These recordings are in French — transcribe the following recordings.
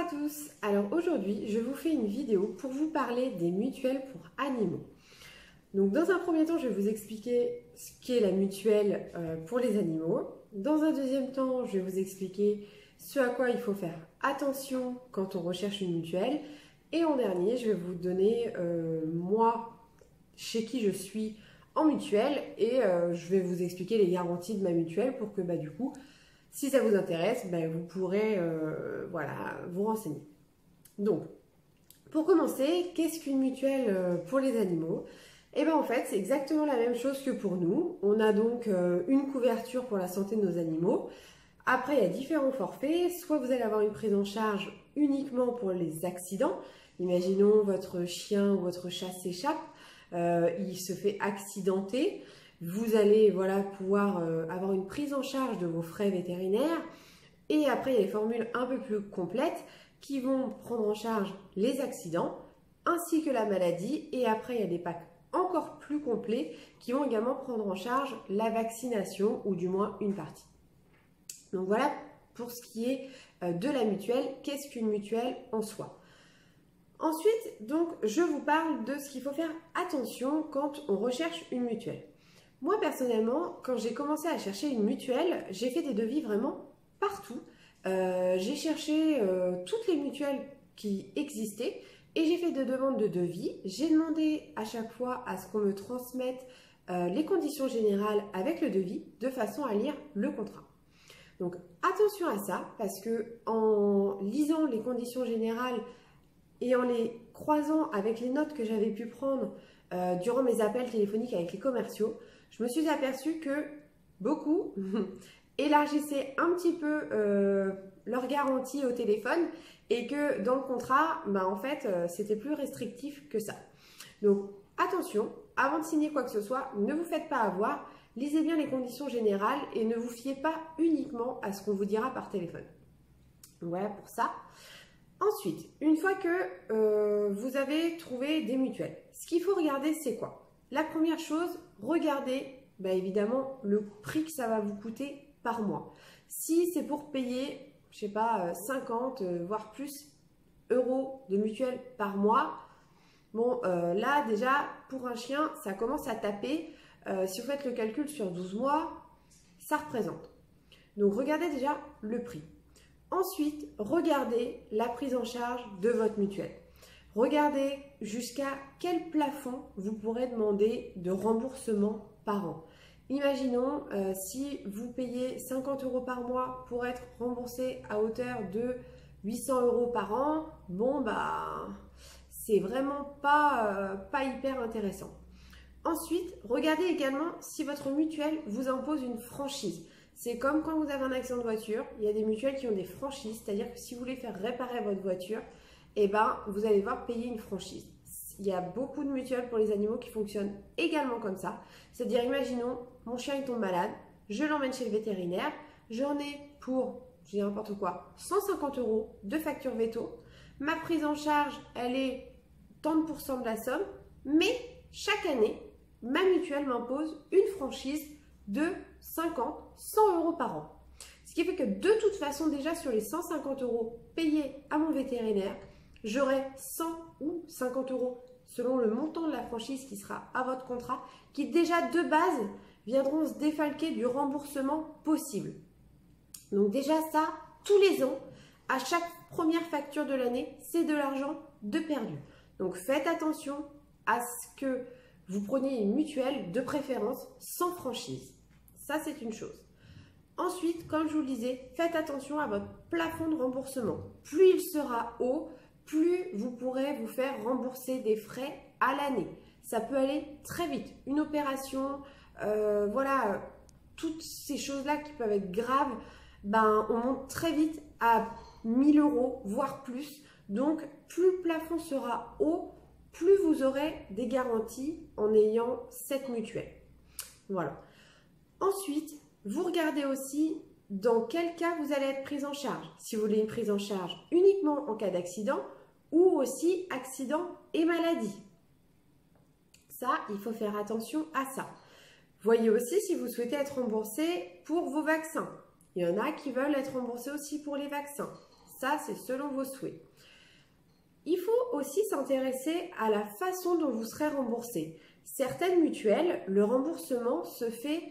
à tous. Alors aujourd'hui, je vous fais une vidéo pour vous parler des mutuelles pour animaux. Donc dans un premier temps, je vais vous expliquer ce qu'est la mutuelle pour les animaux. Dans un deuxième temps, je vais vous expliquer ce à quoi il faut faire attention quand on recherche une mutuelle. Et en dernier, je vais vous donner moi, chez qui je suis en mutuelle et je vais vous expliquer les garanties de ma mutuelle pour que du coup, si ça vous intéresse, vous pourrez vous renseigner. Donc, pour commencer, qu'est-ce qu'une mutuelle pour les animaux? Et en fait, c'est exactement la même chose que pour nous. On a donc une couverture pour la santé de nos animaux. Après, il y a différents forfaits. Soit vous allez avoir une prise en charge uniquement pour les accidents. Imaginons votre chien ou votre chat s'échappe, il se fait accidenter. Vous allez pouvoir avoir une prise en charge de vos frais vétérinaires. Et après, il y a des formules un peu plus complètes qui vont prendre en charge les accidents ainsi que la maladie. Et après, il y a des packs encore plus complets qui vont également prendre en charge la vaccination ou du moins une partie. Donc voilà pour ce qui est de la mutuelle. Qu'est-ce qu'une mutuelle en soi? Ensuite, donc, je vous parle de ce qu'il faut faire attention quand on recherche une mutuelle. Moi, personnellement, quand j'ai commencé à chercher une mutuelle, j'ai fait des devis vraiment partout. J'ai cherché toutes les mutuelles qui existaient et j'ai fait des demandes de devis. J'ai demandé à chaque fois à ce qu'on me transmette les conditions générales avec le devis de façon à lire le contrat. Donc, attention à ça parce que en lisant les conditions générales et en les croisant avec les notes que j'avais pu prendre durant mes appels téléphoniques avec les commerciaux, je me suis aperçue que beaucoup élargissaient un petit peu leur garantie au téléphone et que dans le contrat, en fait, c'était plus restrictif que ça. Donc, attention, avant de signer quoi que ce soit, ne vous faites pas avoir, lisez bien les conditions générales et ne vous fiez pas uniquement à ce qu'on vous dira par téléphone. Donc, voilà pour ça. Ensuite, une fois que vous avez trouvé des mutuelles, ce qu'il faut regarder, c'est quoi? La première chose, regardez évidemment le prix que ça va vous coûter par mois. Si c'est pour payer, je sais pas, 50 voire plus euros de mutuelle par mois, là déjà pour un chien, ça commence à taper. Si vous faites le calcul sur 12 mois, ça représente. Donc regardez déjà le prix. Ensuite, regardez la prise en charge de votre mutuelle. Regardez jusqu'à quel plafond vous pourrez demander de remboursement par an. Imaginons si vous payez 50 euros par mois pour être remboursé à hauteur de 800 euros par an, c'est vraiment pas hyper intéressant. Ensuite, regardez également si votre mutuelle vous impose une franchise. C'est comme quand vous avez un accident de voiture, il y a des mutuelles qui ont des franchises, c'est-à-dire que si vous voulez faire réparer votre voiture, vous allez devoir payer une franchise. Il y a beaucoup de mutuelles pour les animaux qui fonctionnent également comme ça. C'est-à-dire, imaginons, mon chien il tombe malade, je l'emmène chez le vétérinaire, j'en ai pour, je dis n'importe quoi, 150 euros de facture veto. Ma prise en charge, elle est tant de pourcents de la somme, mais chaque année, ma mutuelle m'impose une franchise de 50, 100 euros par an. Ce qui fait que de toute façon, déjà sur les 150 euros payés à mon vétérinaire, j'aurai 100 ou 50 euros selon le montant de la franchise qui sera à votre contrat, qui déjà de base viendront se défalquer du remboursement possible. Donc déjà ça, tous les ans, à chaque première facture de l'année, c'est de l'argent de perdu. Donc faites attention à ce que vous preniez une mutuelle de préférence sans franchise. Ça, c'est une chose. Ensuite, comme je vous le disais, faites attention à votre plafond de remboursement. Plus il sera haut, plus vous pourrez vous faire rembourser des frais à l'année. Ça peut aller très vite. Une opération, toutes ces choses-là qui peuvent être graves, on monte très vite à 1000 euros, voire plus. Donc, plus le plafond sera haut, plus vous aurez des garanties en ayant cette mutuelle. Voilà. Ensuite, vous regardez aussi dans quel cas vous allez être prise en charge. Si vous voulez une prise en charge uniquement en cas d'accident ou aussi accident et maladie. Ça, il faut faire attention à ça. Voyez aussi si vous souhaitez être remboursé pour vos vaccins. Il y en a qui veulent être remboursés aussi pour les vaccins. ça c'est selon vos souhaits. Il faut aussi s'intéresser à la façon dont vous serez remboursé. Certaines mutuelles, le remboursement se fait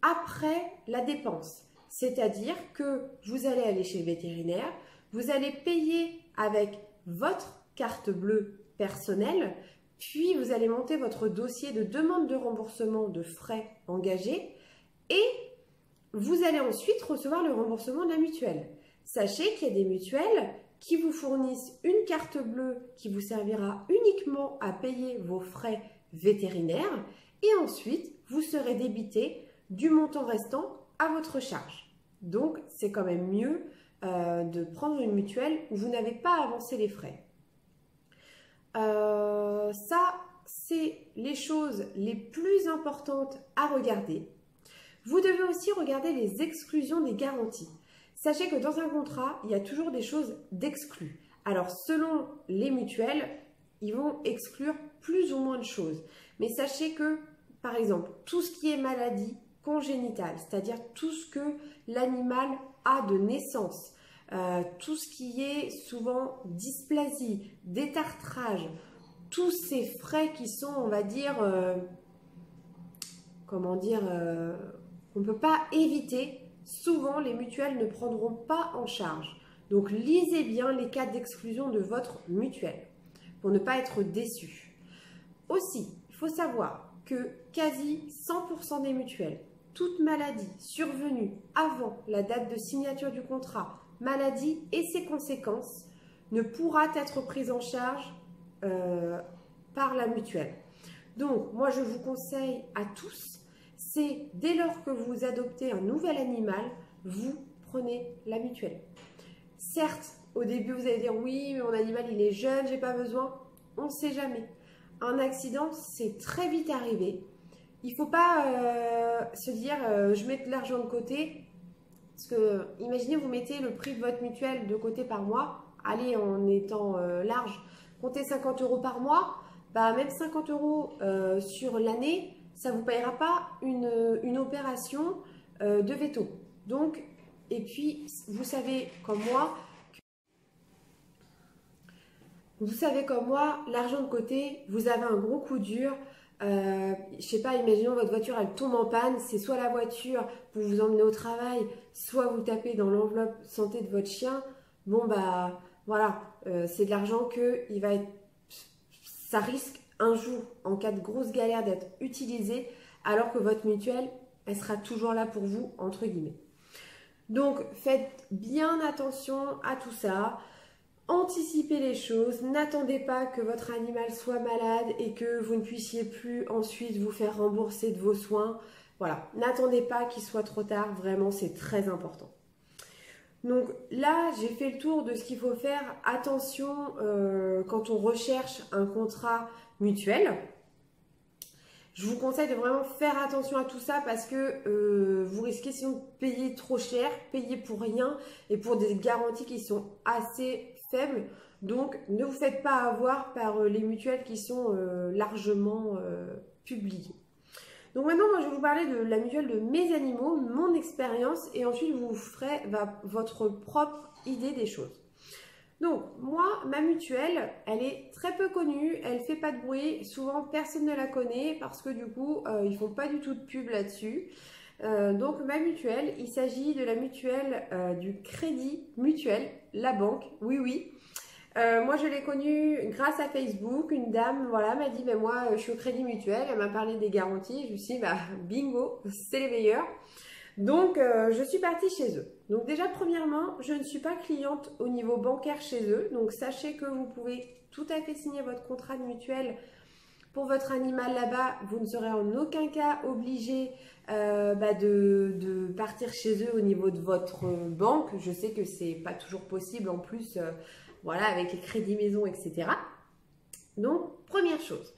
après la dépense. C'est-à-dire que vous allez aller chez le vétérinaire, vous allez payer avec votre carte bleue personnelle, puis vous allez monter votre dossier de demande de remboursement de frais engagés et vous allez ensuite recevoir le remboursement de la mutuelle. Sachez qu'il y a des mutuelles qui vous fournissent une carte bleue qui vous servira uniquement à payer vos frais vétérinaires et ensuite vous serez débité du montant restant à votre charge. Donc, c'est quand même mieux de prendre une mutuelle où vous n'avez pas avancé les frais. Ça, c'est les choses les plus importantes à regarder. Vous devez aussi regarder les exclusions des garanties. Sachez que dans un contrat, il y a toujours des choses d'exclus. Alors, selon les mutuelles, ils vont exclure plus ou moins de choses. Mais sachez que, par exemple, tout ce qui est maladie congénitale, c'est-à-dire tout ce que l'animal a de naissance, tout ce qui est souvent dysplasie, détartrage, tous ces frais qui sont, on va dire, qu'on ne peut pas éviter, souvent les mutuelles ne prendront pas en charge. Donc lisez bien les cas d'exclusion de votre mutuelle pour ne pas être déçu. Aussi, il faut savoir que quasi 100% des mutuelles, toute maladie survenue avant la date de signature du contrat, maladie et ses conséquences, ne pourra être prise en charge par la mutuelle. Donc, moi, je vous conseille à tous, c'est dès lors que vous adoptez un nouvel animal, vous prenez la mutuelle. Certes, au début, vous allez dire oui, mais mon animal, il est jeune, j'ai pas besoin. On ne sait jamais. Un accident, c'est très vite arrivé. Il ne faut pas se dire je mets de l'argent de côté. Parce que, imaginez, vous mettez le prix de votre mutuelle de côté par mois. Allez, en étant large, comptez 50 € par mois. Bah, même 50 € sur l'année, ça ne vous payera pas une opération de veto. Donc, et puis, vous savez comme moi, l'argent de côté, vous avez un gros coup dur. Je sais pas, imaginons votre voiture, elle tombe en panne, c'est soit la voiture pour vous emmener au travail, soit vous tapez dans l'enveloppe santé de votre chien. Bon bah voilà, c'est de l'argent ça risque un jour, en cas de grosse galère, d'être utilisé, alors que votre mutuelle, elle sera toujours là pour vous, entre guillemets. Donc faites bien attention à tout ça. Anticipez les choses, n'attendez pas que votre animal soit malade et que vous ne puissiez plus ensuite vous faire rembourser de vos soins. Voilà, n'attendez pas qu'il soit trop tard, vraiment c'est très important. Donc là, j'ai fait le tour de ce qu'il faut faire. Attention quand on recherche un contrat mutuel. Je vous conseille de vraiment faire attention à tout ça parce que vous risquez sinon de payer trop cher, payer pour rien et pour des garanties qui sont assez faibles. Donc, ne vous faites pas avoir par les mutuelles qui sont largement publiées. Donc maintenant, moi, je vais vous parler de la mutuelle de mes animaux, mon expérience et ensuite vous ferez votre propre idée des choses. Donc, moi, ma mutuelle, elle est très peu connue, elle fait pas de bruit, souvent personne ne la connaît parce que du coup, ils font pas du tout de pub là-dessus. Donc, ma mutuelle, il s'agit de la mutuelle du Crédit Mutuel, la banque, oui, oui. Moi, je l'ai connue grâce à Facebook, une dame, voilà, m'a dit, ben moi, je suis au Crédit Mutuel, elle m'a parlé des garanties, je me suis dit, bah, bingo, c'est les meilleurs. Donc, je suis partie chez eux. Donc déjà, premièrement, je ne suis pas cliente au niveau bancaire chez eux. Donc, sachez que vous pouvez tout à fait signer votre contrat de mutuelle pour votre animal là-bas. Vous ne serez en aucun cas obligé de partir chez eux au niveau de votre banque. Je sais que ce n'est pas toujours possible en plus, voilà, avec les crédits maison, etc. Donc, première chose.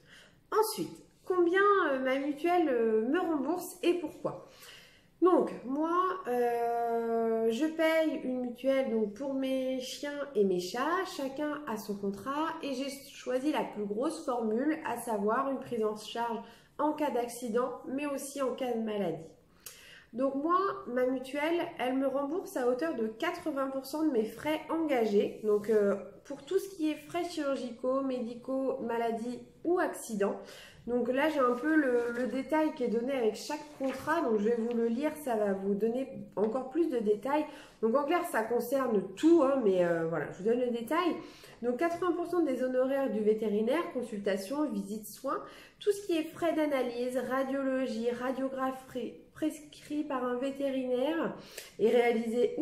Ensuite, combien ma mutuelle me rembourse et pourquoi ? Donc, moi, je paye une mutuelle donc, pour mes chiens et mes chats. Chacun a son contrat et j'ai choisi la plus grosse formule, à savoir une prise en charge en cas d'accident, mais aussi en cas de maladie. Donc moi, ma mutuelle, elle me rembourse à hauteur de 80% de mes frais engagés. Donc pour tout ce qui est frais chirurgicaux, médicaux, maladies ou accidents. Donc là, j'ai un peu le détail qui est donné avec chaque contrat. Donc je vais vous le lire, ça va vous donner encore plus de détails. Donc en clair, ça concerne tout, hein, mais voilà, je vous donne le détail. Donc 80% des honoraires du vétérinaire, consultation, visite, soins, tout ce qui est frais d'analyse, radiologie, radiographie prescrit par un vétérinaire et réalisé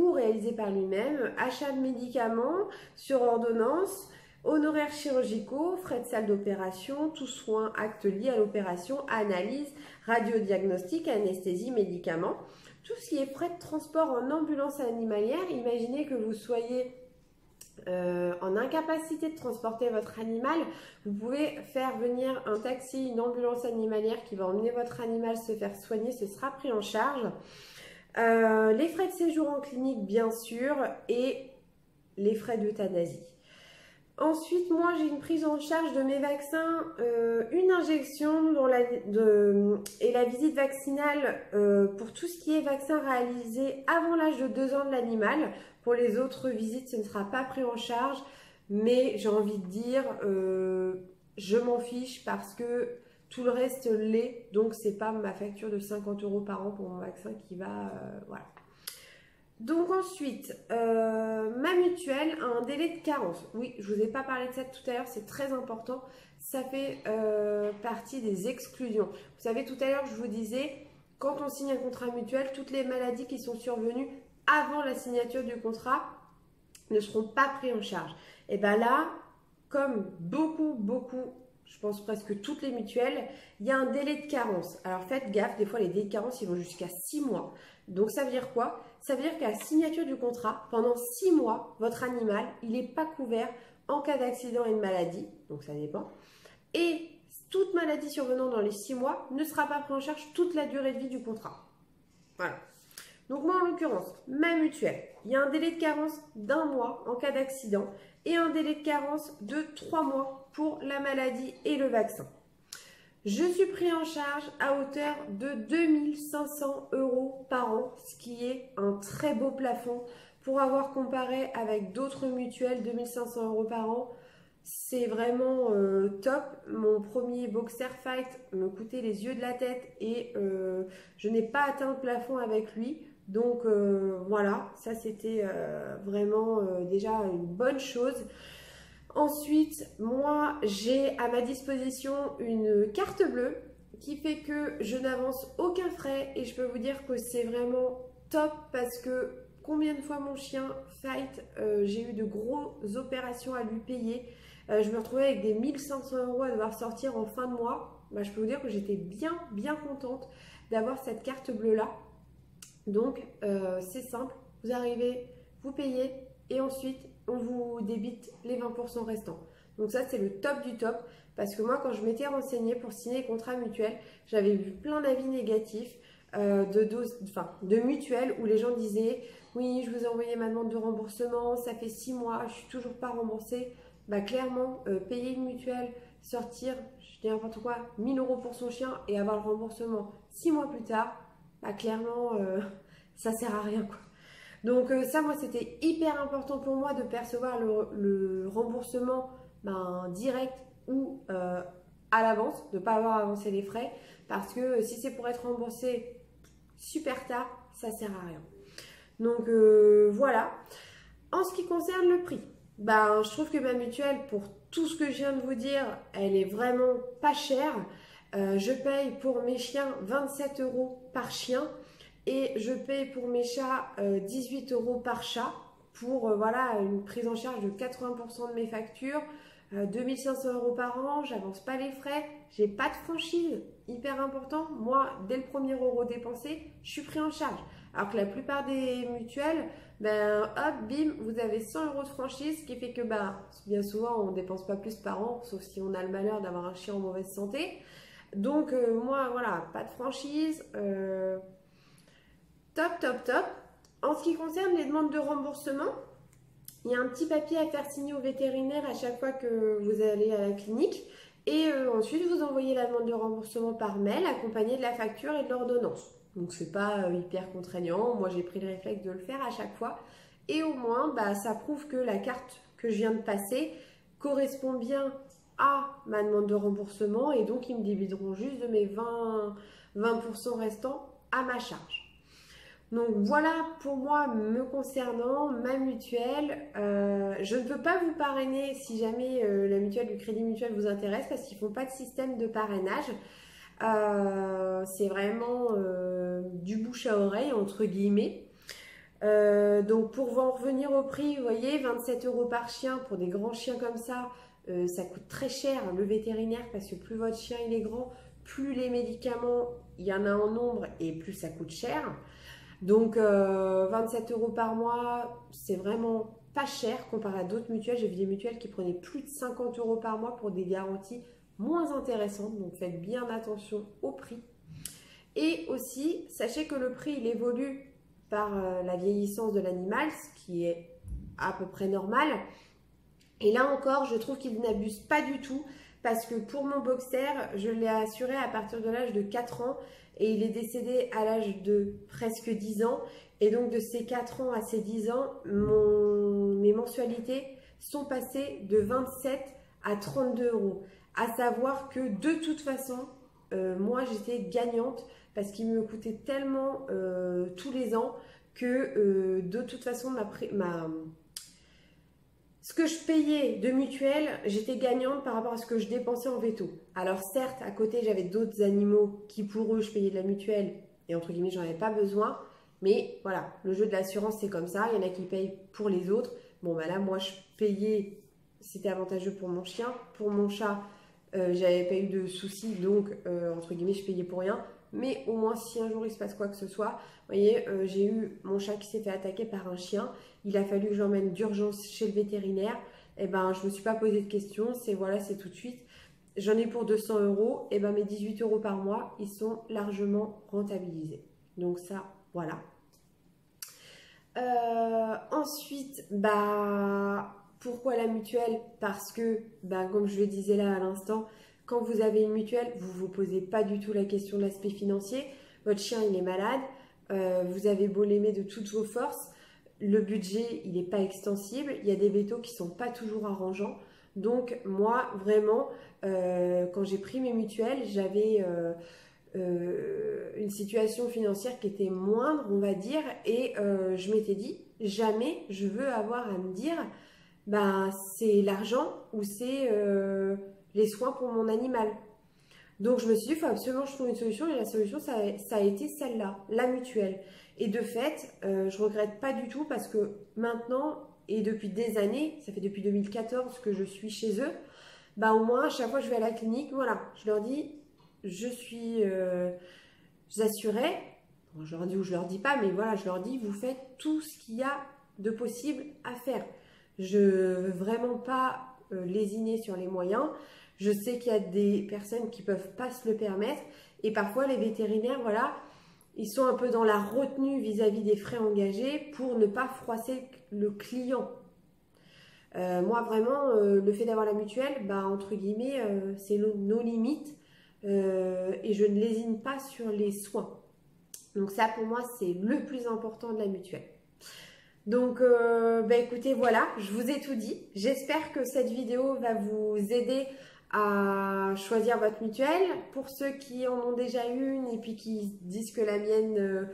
par lui-même, achat de médicaments sur ordonnance, honoraires chirurgicaux, frais de salle d'opération, tout soin, actes liés à l'opération, analyse, radiodiagnostic, anesthésie, médicaments. Tout ce qui est frais de transport en ambulance animalière, imaginez que vous soyez en incapacité de transporter votre animal, vous pouvez faire venir un taxi, une ambulance animalière qui va emmener votre animal se faire soigner, ce sera pris en charge. Les frais de séjour en clinique, bien sûr, et les frais d'euthanasie. Ensuite, moi, j'ai une prise en charge de mes vaccins, une injection et la visite vaccinale pour tout ce qui est vaccin réalisé avant l'âge de 2 ans de l'animal. Pour les autres visites, ce ne sera pas pris en charge, mais j'ai envie de dire, je m'en fiche parce que tout le reste l'est, donc c'est pas ma facture de 50 € par an pour mon vaccin qui va, voilà. Donc ensuite, ma mutuelle a un délai de carence. Oui, je ne vous ai pas parlé de ça tout à l'heure, c'est très important. Ça fait partie des exclusions. Vous savez, tout à l'heure, je vous disais, quand on signe un contrat mutuel, toutes les maladies qui sont survenues avant la signature du contrat ne seront pas prises en charge. Et bien là, comme beaucoup, je pense presque toutes les mutuelles, il y a un délai de carence. Alors faites gaffe, des fois les délais de carence, ils vont jusqu'à 6 mois. Donc ça veut dire quoi? Ça veut dire qu'à la signature du contrat, pendant 6 mois, votre animal, il n'est pas couvert en cas d'accident et de maladie, donc ça dépend. Et toute maladie survenant dans les 6 mois ne sera pas prise en charge toute la durée de vie du contrat. Voilà. Donc moi, en l'occurrence, ma mutuelle, il y a un délai de carence d'1 mois en cas d'accident et un délai de carence de 3 mois pour la maladie et le vaccin. Je suis pris en charge à hauteur de 2500 € par an, ce qui est un très beau plafond pour avoir comparé avec d'autres mutuelles. 2500 € par an, c'est vraiment top. Mon premier boxer fight me coûtait les yeux de la tête et je n'ai pas atteint le plafond avec lui. Donc voilà, ça c'était vraiment déjà une bonne chose. Ensuite, moi, j'ai à ma disposition une carte bleue qui fait que je n'avance aucun frais et je peux vous dire que c'est vraiment top parce que combien de fois mon chien fight, j'ai eu de grosses opérations à lui payer. Je me retrouvais avec des 1500 € à devoir sortir en fin de mois. Bah, je peux vous dire que j'étais bien contente d'avoir cette carte bleue là. Donc, c'est simple, vous arrivez, vous payez et ensuite, on vous débite les 20% restants. Donc ça, c'est le top du top parce que moi, quand je m'étais renseignée pour signer les contrats mutuels, j'avais vu plein d'avis négatifs de mutuelles où les gens disaient « Oui, je vous ai envoyé ma demande de remboursement, ça fait 6 mois, je suis toujours pas remboursée. » Bah clairement, payer une mutuelle, sortir, je dis n'importe quoi, 1000 € pour son chien et avoir le remboursement 6 mois plus tard, bah clairement, ça sert à rien quoi. Donc ça, moi, c'était hyper important pour moi de percevoir le remboursement direct ou à l'avance, de ne pas avoir avancé les frais, parce que si c'est pour être remboursé super tard, ça ne sert à rien. Donc voilà. En ce qui concerne le prix, je trouve que ma mutuelle, pour tout ce que je viens de vous dire, elle est vraiment pas chère. Je paye pour mes chiens 27 € par chien. Et je paye pour mes chats 18 € par chat pour voilà, une prise en charge de 80% de mes factures, 2500 € par an, j'avance pas les frais, j'ai pas de franchise, hyper important. Moi, dès le premier euro dépensé, je suis pris en charge. Alors que la plupart des mutuelles, hop, bim, vous avez 100 € de franchise, ce qui fait que bien souvent, on ne dépense pas plus par an, sauf si on a le malheur d'avoir un chien en mauvaise santé. Donc moi, voilà, pas de franchise. Top. En ce qui concerne les demandes de remboursement, il y a un petit papier à faire signer au vétérinaire à chaque fois que vous allez à la clinique. Et ensuite, vous envoyez la demande de remboursement par mail accompagnée de la facture et de l'ordonnance. Donc c'est pas hyper contraignant. Moi j'ai pris le réflexe de le faire à chaque fois. Et au moins, bah, ça prouve que la carte que je viens de passer correspond bien à ma demande de remboursement. Et donc ils me débiteront juste de mes 20% restants à ma charge. Donc voilà pour moi me concernant, ma mutuelle. Je ne peux pas vous parrainer si jamais la mutuelle du Crédit Mutuel vous intéresse parce qu'ils ne font pas de système de parrainage. C'est vraiment du bouche à oreille entre guillemets. Donc pour en revenir au prix, vous voyez, 27 € par chien pour des grands chiens comme ça, ça coûte très cher le vétérinaire parce que plus votre chien il est grand, plus les médicaments il y en a en nombre et plus ça coûte cher. Donc 27 € par mois, c'est vraiment pas cher comparé à d'autres mutuelles. J'ai vu des mutuelles qui prenaient plus de 50 € par mois pour des garanties moins intéressantes. Donc faites bien attention au prix. Et aussi, sachez que le prix il évolue par la vieillissance de l'animal, ce qui est à peu près normal. Et là encore, je trouve qu'il n'abuse pas du tout parce que pour mon boxer, je l'ai assuré à partir de l'âge de 4 ans et il est décédé à l'âge de presque 10 ans. Et donc de ces 4 ans à ces 10 ans, mes mensualités sont passées de 27 à 32 €. À savoir que de toute façon, moi j'étais gagnante parce qu'il me coûtait tellement tous les ans que de toute façon ce que je payais de mutuelle, j'étais gagnante par rapport à ce que je dépensais en veto. Alors certes, à côté, j'avais d'autres animaux qui pour eux, je payais de la mutuelle et entre guillemets, j'en avais pas besoin. Mais voilà, le jeu de l'assurance, c'est comme ça. Il y en a qui payent pour les autres. Bon, bah là, moi, je payais, c'était avantageux pour mon chien. Pour mon chat, j'avais pas eu de soucis, donc entre guillemets, je payais pour rien. Mais au moins, si un jour il se passe quoi que ce soit, vous voyez, j'ai eu mon chat qui s'est fait attaquer par un chien. Il a fallu que j'emmène d'urgence chez le vétérinaire. Et ben, je me suis pas posé de questions. C'est voilà, c'est tout de suite. J'en ai pour 200 €. Et ben, mes 18 € par mois, ils sont largement rentabilisés. Donc ça, voilà. Ensuite, bah, pourquoi la mutuelle? Parce que, bah, comme je le disais là à l'instant, quand vous avez une mutuelle, vous ne vous posez pas du tout la question de l'aspect financier. Votre chien, il est malade. Vous avez beau l'aimer de toutes vos forces. Le budget, il n'est pas extensible. Il y a des vétos qui ne sont pas toujours arrangeants. Donc, moi, vraiment, quand j'ai pris mes mutuelles, j'avais une situation financière qui était moindre, on va dire. Et je m'étais dit, jamais je veux avoir à me dire, bah, c'est l'argent ou c'est les soins pour mon animal. Donc je me suis dit, il faut absolument que je trouve une solution et la solution, ça a été celle-là, la mutuelle. Et de fait, je regrette pas du tout parce que maintenant, et depuis des années, ça fait depuis 2014 que je suis chez eux, bah au moins, à chaque fois que je vais à la clinique, voilà, je leur dis, je suis assurée, bon, je leur dis ou je leur dis pas, mais voilà, je leur dis, vous faites tout ce qu'il y a de possible à faire. Je veux vraiment pas lésiner sur les moyens. Je sais qu'il y a des personnes qui ne peuvent pas se le permettre et parfois les vétérinaires, voilà, ils sont un peu dans la retenue vis-à-vis des frais engagés pour ne pas froisser le client. Moi, vraiment, le fait d'avoir la mutuelle, bah, entre guillemets, c'est nos limites et je ne lésine pas sur les soins. Donc ça, pour moi, c'est le plus important de la mutuelle. Donc, bah, écoutez, voilà, je vous ai tout dit. J'espère que cette vidéo va vous aider à choisir votre mutuelle. Pour ceux qui en ont déjà une et puis qui disent que la mienne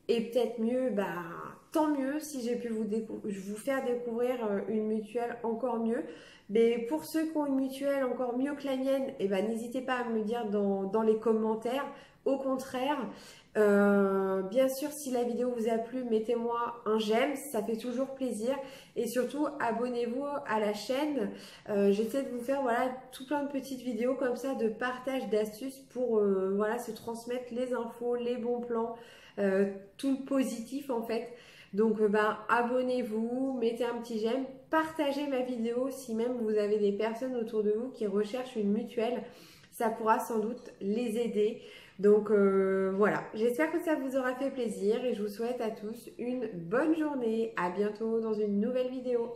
est peut-être mieux, bah, tant mieux si j'ai pu vous faire découvrir une mutuelle encore mieux. Mais pour ceux qui ont une mutuelle encore mieux que la mienne, eh ben, n'hésitez pas à me le dire dans les commentaires. Au contraire, bien sûr, si la vidéo vous a plu, mettez-moi un j'aime, ça fait toujours plaisir. Et surtout, abonnez-vous à la chaîne. J'essaie de vous faire voilà, tout plein de petites vidéos comme ça de partage d'astuces pour voilà, se transmettre les infos, les bons plans, tout le positif en fait. Donc abonnez-vous, mettez un petit j'aime, partagez ma vidéo si même vous avez des personnes autour de vous qui recherchent une mutuelle. Ça pourra sans doute les aider. Donc voilà, j'espère que ça vous aura fait plaisir et je vous souhaite à tous une bonne journée. À bientôt dans une nouvelle vidéo.